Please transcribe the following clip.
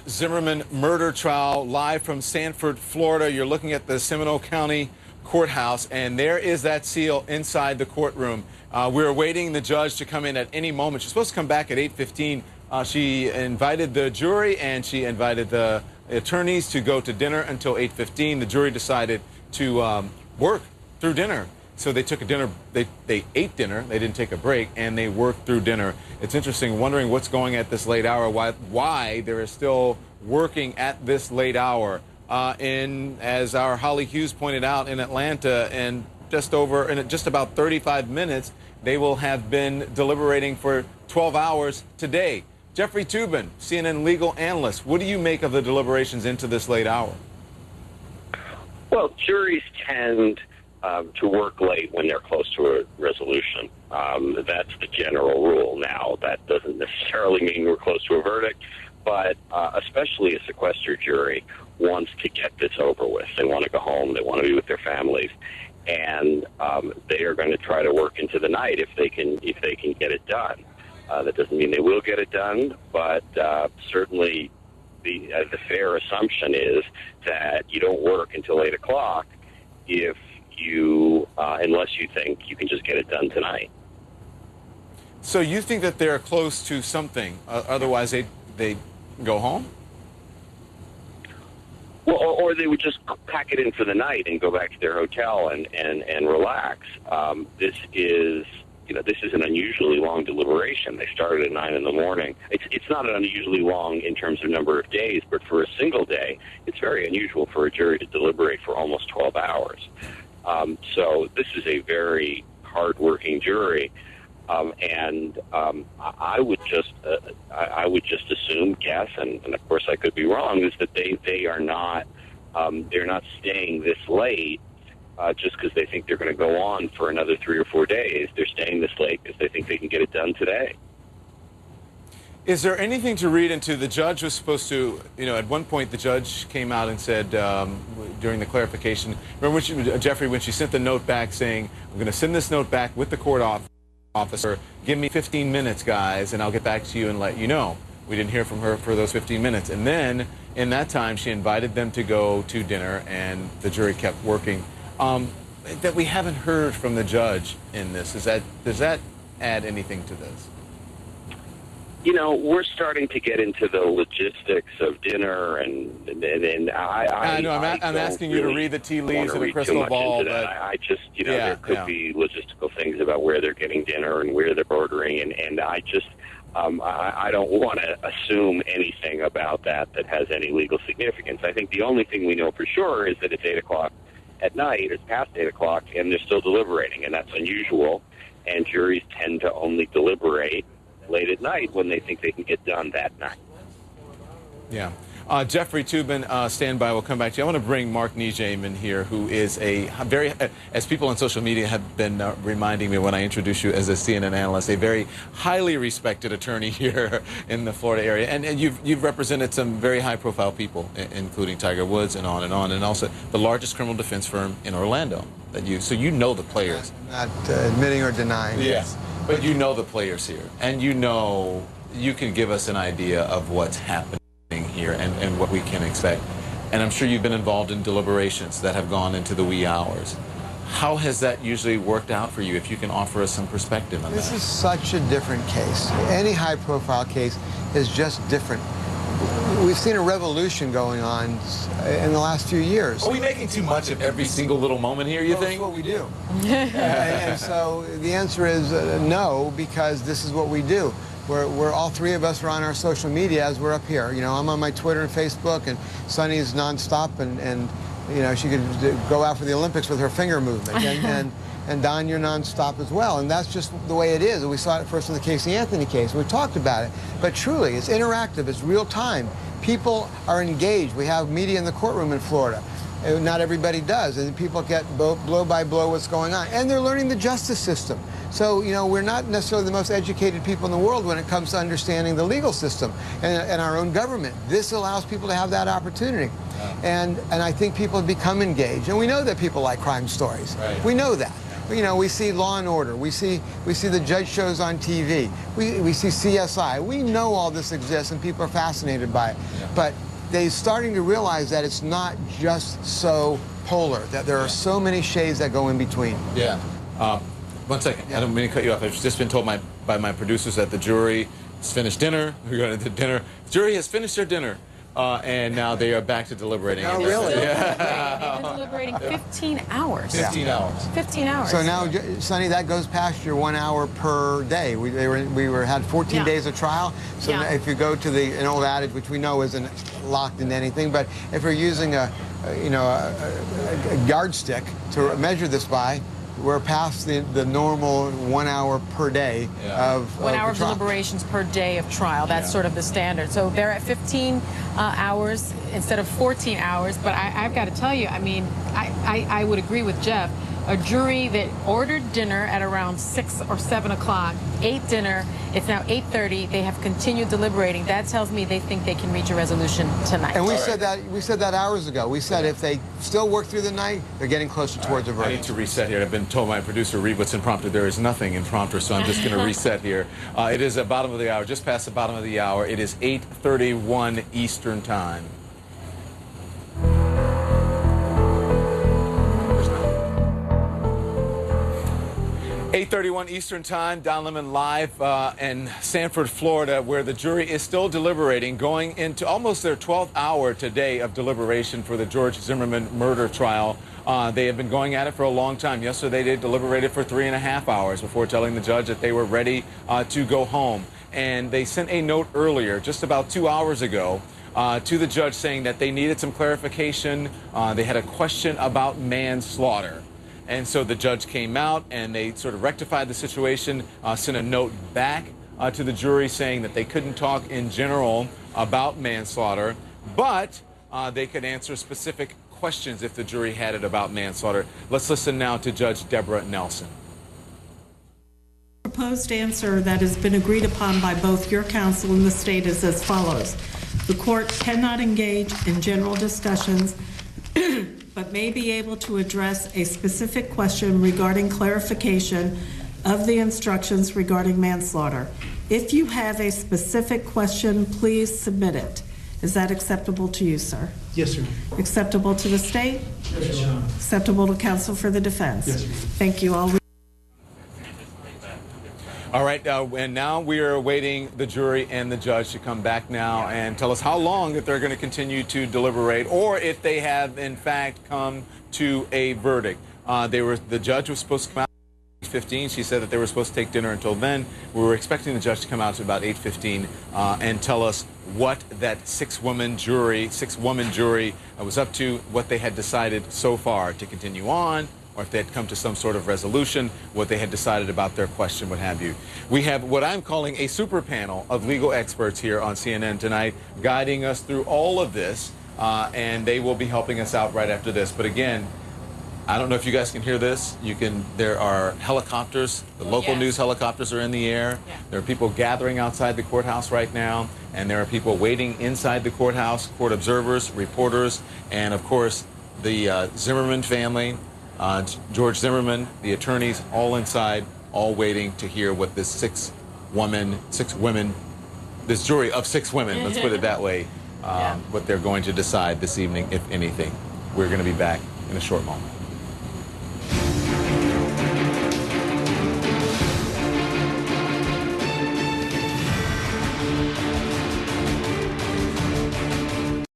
Zimmerman murder trial live from Sanford, Florida. You're looking at the Seminole County Courthouse, and there is that seal inside the courtroom. We're awaiting the judge to come in at any moment. She's supposed to come back at 8:15. She invited the jury and she invited the attorneys to go to dinner until 8:15. The jury decided to work through dinner. So they took a dinner, they ate dinner, they didn't take a break, and they worked through dinner. It's interesting, wondering what's going at this late hour, why there is still working at this late hour. As our Holly Hughes pointed out, in Atlanta, in just about 35 minutes, they will have been deliberating for 12 hours today. Jeffrey Toobin, CNN legal analyst, what do you make of the deliberations into this late hour? Well, juries tend to work late when they're close to a resolution. That's the general rule. Now, that doesn't necessarily mean we're close to a verdict, but especially a sequestered jury wants to get this over with. They want to go home. They want to be with their families, and they are going to try to work into the night if they can get it done. That doesn't mean they will get it done, but certainly the fair assumption is that you don't work until 8 o'clock if you, unless you think you can just get it done tonight. So you think that they're close to something, otherwise they go home? Well, or they would just pack it in for the night and go back to their hotel and relax. This is an unusually long deliberation. They started at 9 in the morning. It's not unusually long in terms of number of days, but for a single day, it's very unusual for a jury to deliberate for almost 12 hours. So this is a very hard-working jury, and I would just assume, guess, and of course I could be wrong, is that they are not they're not staying this late just because they think they're going to go on for another 3 or 4 days. They're staying this late because they think they can get it done today. Is there anything to read into? The judge was supposed to, at one point the judge came out and said during the clarification, remember Jeffrey, when she sent the note back saying, I'm going to send this note back with the court officer, give me 15 minutes, guys, and I'll get back to you and let you know. We didn't hear from her for those 15 minutes. And then in that time, she invited them to go to dinner, and the jury kept working. That we haven't heard from the judge in this, does that add anything to this? We're starting to get into the logistics of dinner, and I know I'm asking you to read the tea leaves of a crystal ball. But I just, there could be logistical things about where they're getting dinner and where they're ordering, and I just, I don't want to assume anything about that has any legal significance. I think the only thing we know for sure is that it's 8 o'clock at night, it's past 8 o'clock, and they're still deliberating, and that's unusual, and juries tend to only deliberate late at night when they think they can get done that night. Yeah. Jeffrey Toobin, stand by. We'll come back to you. I want to bring Mark Nijem in here, who is a very, as people on social media have been reminding me when I introduce you as a CNN analyst, a very highly respected attorney here in the Florida area. And you've represented some very high-profile people, including Tiger Woods and also the largest criminal defense firm in Orlando. So you know the players. Not admitting or denying. Yes. But you know the players here, and you can give us an idea of what's happening here and what we can expect. And I'm sure you've been involved in deliberations that have gone into the wee hours. How has that usually worked out for you, if you can offer us some perspective on that? This is such a different case. Any high-profile case is just different. We've seen a revolution going on in the last few years. Are we making too much of every single little moment here, you think? That's what we do. And so the answer is no, because this is what we do. We're all three of us are on our social media as we're up here. I'm on my Twitter and Facebook, and Sunny's nonstop, and she could go out for the Olympics with her finger movement. And Don, you're nonstop as well, and that's just the way it is. We saw it first in the Casey Anthony case. We talked about it, but truly, it's interactive. It's real time. People are engaged. We have media in the courtroom in Florida. Not everybody does, and people get blow by blow what's going on, and they're learning the justice system. So, we're not necessarily the most educated people in the world when it comes to understanding the legal system and our own government. This allows people to have that opportunity. And I think people have become engaged. And we know that people like crime stories. Right. We know that. You know, we see Law and Order. We see the judge shows on TV. We see CSI. We know all this exists, and people are fascinated by it. Yeah. But they're starting to realize that it's not just so polar, that there are so many shades that go in between. Yeah. 1 second. Yeah. I don't mean to cut you off. I've just been told by my producers that the jury has finished dinner. We're going to dinner. The jury has finished their dinner. And now they are back to deliberating. Oh, really? Yeah. They've been deliberating 15 hours. 15 hours. 15 hours. So now, Sonny, that goes past your 1 hour per day. We had 14 days of trial. So if you go to an old adage, which we know isn't locked into anything, but if you're using a yardstick to measure this by, we're past the normal 1 hour per day of 1 hour of deliberations per day of trial. That's sort of the standard. So they're at 15 hours instead of 14 hours. But I've got to tell you, I mean, I would agree with Jeff. A jury that ordered dinner at around 6 or 7 o'clock, ate dinner, it's now 8:30, they have continued deliberating. That tells me they think they can reach a resolution tonight. And we said that hours ago. We said if they still work through the night, they're getting closer towards a verdict. I need to reset here. I've been told by my producer, read what's in prompter. There is nothing in prompter, so I'm just going to reset here. It is the bottom of the hour, just past the bottom of the hour. It is 8:31 Eastern Time. 8:31 Eastern Time, Don Lemon live in Sanford, Florida, where the jury is still deliberating, going into almost their 12th hour today of deliberation for the George Zimmerman murder trial. They have been going at it for a long time. Yesterday, they deliberated for 3.5 hours before telling the judge that they were ready to go home. And they sent a note earlier, just about 2 hours ago, to the judge saying that they needed some clarification. They had a question about manslaughter. And so the judge came out and they sort of rectified the situation, sent a note back to the jury saying that they couldn't talk in general about manslaughter, but they could answer specific questions if the jury had it about manslaughter. Let's listen now to Judge Deborah Nelson. The proposed answer that has been agreed upon by both your counsel and the state is as follows. The court cannot engage in general discussions but may be able to address a specific question regarding clarification of the instructions regarding manslaughter. If you have a specific question, please submit it. Is that acceptable to you, sir? Yes, sir. Acceptable to the state? Yes, sir. Acceptable to counsel for the defense? Yes, sir. Thank you. All right, and now we are awaiting the jury and the judge to come back now and tell us how long that they're going to continue to deliberate, or if they have in fact come to a verdict. The judge was supposed to come out at 8:15. She said that they were supposed to take dinner until then. We were expecting the judge to come out to about 8:15 and tell us what that six-woman jury was up to, what they had decided so far to continue on, or if they had come to some sort of resolution, what they had decided about their question, what have you. We have what I'm calling a super panel of legal experts here on CNN tonight, guiding us through all of this, and they will be helping us out right after this. But again, I don't know if you guys can hear this. There are helicopters. The local news helicopters are in the air. Yeah. There are people gathering outside the courthouse right now, and there are people waiting inside the courthouse, court observers, reporters, and of course, the Zimmerman family, George Zimmerman, the attorneys, all inside, all waiting to hear what this this jury of 6 women, let's put it that way, what they're going to decide this evening, if anything. We're going to be back in a short moment.